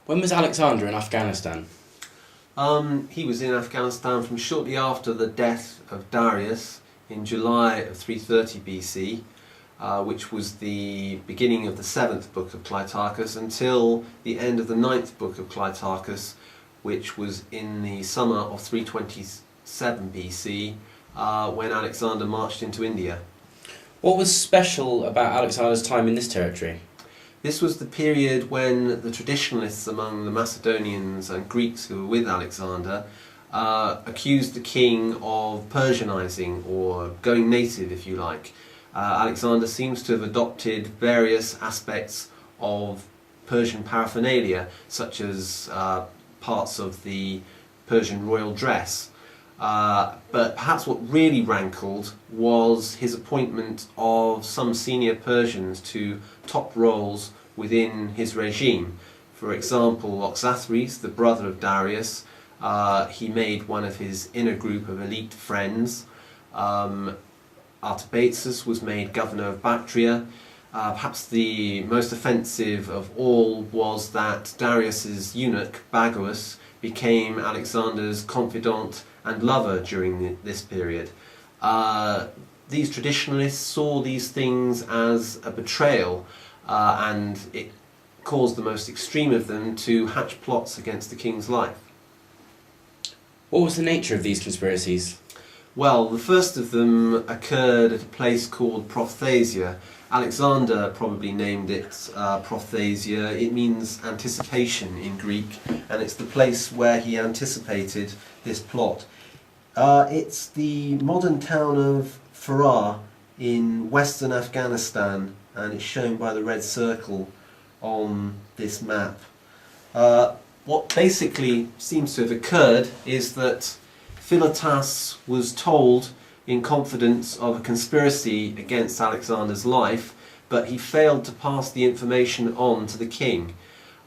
When was Alexander in Afghanistan? He was in Afghanistan from shortly after the death of Darius in July of 330 BC, which was the beginning of the 7th book of Clitarchus, until the end of the 9th book of Clitarchus, which was in the summer of 327 BC, when Alexander marched into India. What was special about Alexander's time in this territory? This was the period when the traditionalists among the Macedonians and Greeks who were with Alexander accused the king of Persianizing, or going native if you like. Alexander seems to have adopted various aspects of Persian paraphernalia, such as parts of the Persian royal dress. But perhaps what really rankled was his appointment of some senior Persians to top roles within his regime. For example, Oxathres, the brother of Darius, he made one of his inner group of elite friends. Artabazus was made governor of Bactria. Perhaps the most offensive of all was that Darius's eunuch, Bagoas, became Alexander's confidant and lover during this period. These traditionalists saw these things as a betrayal, and it caused the most extreme of them to hatch plots against the king's life. What was the nature of these conspiracies? Well, the first of them occurred at a place called Prophthasia. Alexander probably named it Prophthasia. It means anticipation in Greek, and it's the place where he anticipated this plot. It's the modern town of Farah in western Afghanistan, and it's shown by the red circle on this map. What basically seems to have occurred is that Philotas was told in confidence of a conspiracy against Alexander's life, but he failed to pass the information on to the king.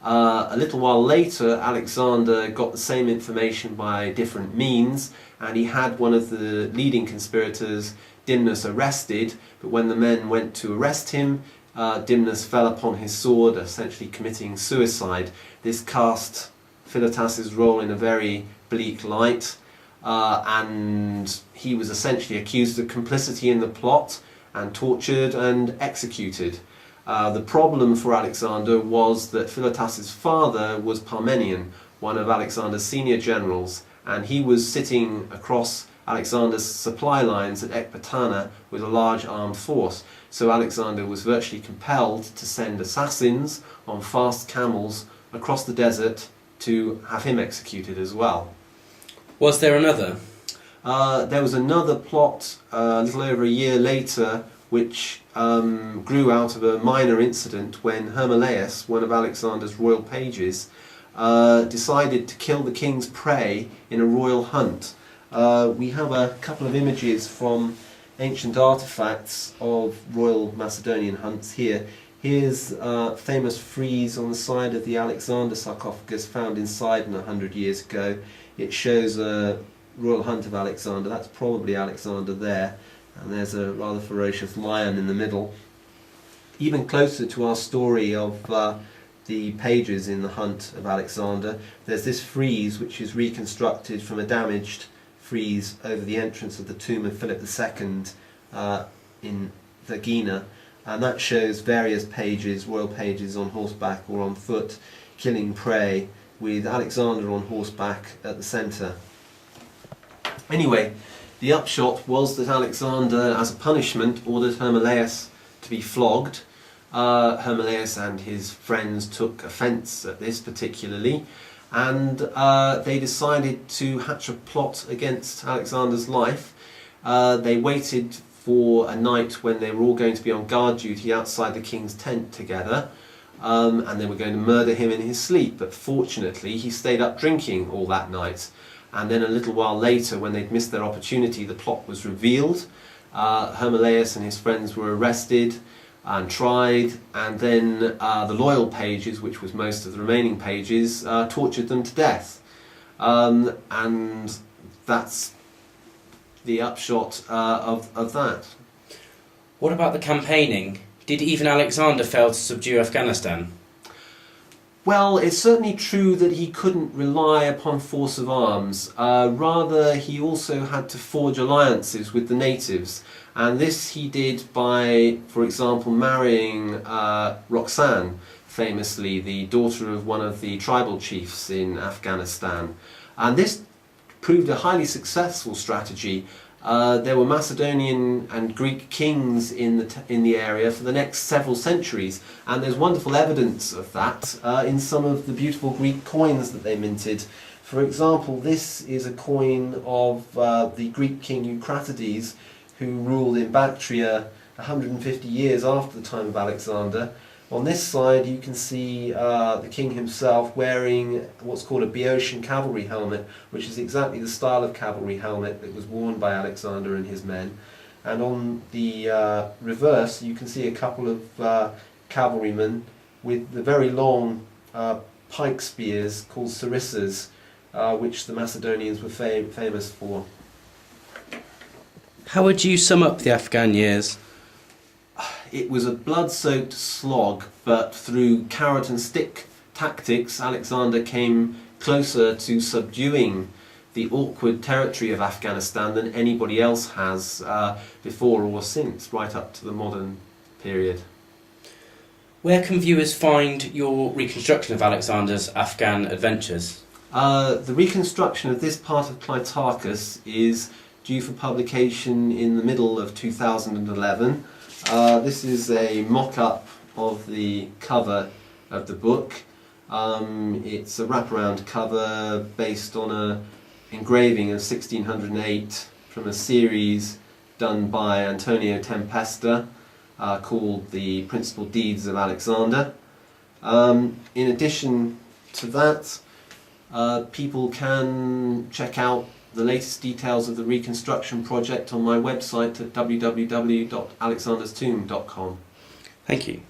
A little while later, Alexander got the same information by different means, and he had one of the leading conspirators, Dimnus, arrested, but when the men went to arrest him, Dimnus fell upon his sword, essentially committing suicide. This cast Philotas's role in a very bleak light, and he was essentially accused of complicity in the plot and tortured and executed. The problem for Alexander was that Philotas's father was Parmenion, one of Alexander's senior generals, and he was sitting across Alexander's supply lines at Ecbatana with a large armed force. So Alexander was virtually compelled to send assassins on fast camels across the desert to have him executed as well. Was there another? There was another plot a little over a year later, which grew out of a minor incident when Hermolaus, one of Alexander's royal pages, decided to kill the king's prey in a royal hunt. We have a couple of images from ancient artifacts of royal Macedonian hunts here. Here's a famous frieze on the side of the Alexander sarcophagus found in Sidon 100 years ago. It shows a royal hunt of Alexander. That's probably Alexander there, and there's a rather ferocious lion in the middle. Even closer to our story of the pages in the hunt of Alexander, there's this frieze which is reconstructed from a damaged frieze over the entrance of the tomb of Philip II in Vergina, and that shows various pages, royal pages on horseback or on foot, killing prey, with Alexander on horseback at the centre. Anyway, the upshot was that Alexander, as a punishment, ordered Hermolaus to be flogged. Hermolaus and his friends took offence at this particularly, and they decided to hatch a plot against Alexander's life. They waited for a night when they were all going to be on guard duty outside the king's tent together, and they were going to murder him in his sleep, but fortunately he stayed up drinking all that night. And then a little while later, when they'd missed their opportunity, the plot was revealed. Hermolaus and his friends were arrested and tried, and then the loyal pages, which was most of the remaining pages, tortured them to death. And that's the upshot of that. What about the campaigning? Did even Alexander fail to subdue Afghanistan? Well, it's certainly true that he couldn't rely upon force of arms. Rather, he also had to forge alliances with the natives. And this he did by, for example, marrying Roxanne, famously the daughter of one of the tribal chiefs in Afghanistan. And this proved a highly successful strategy. There were Macedonian and Greek kings in the area for the next several centuries, and there's wonderful evidence of that in some of the beautiful Greek coins that they minted. For example, this is a coin of the Greek king Eucratides, who ruled in Bactria 150 years after the time of Alexander. On this side you can see the king himself wearing what's called a Boeotian cavalry helmet, which is exactly the style of cavalry helmet that was worn by Alexander and his men. And on the reverse you can see a couple of cavalrymen with the very long pike spears called sarissas, which the Macedonians were famous for. How would you sum up the Afghan years? It was a blood-soaked slog, but through carrot and stick tactics, Alexander came closer to subduing the awkward territory of Afghanistan than anybody else has before or since, right up to the modern period. Where can viewers find your reconstruction of Alexander's Afghan adventures? The reconstruction of this part of Clitarchus is due for publication in the middle of 2011. This is a mock-up of the cover of the book. It's a wraparound cover based on an engraving of 1608 from a series done by Antonio Tempesta called The Principal Deeds of Alexander. In addition to that, people can check out the latest details of the reconstruction project on my website at www.alexanderstomb.com. Thank you.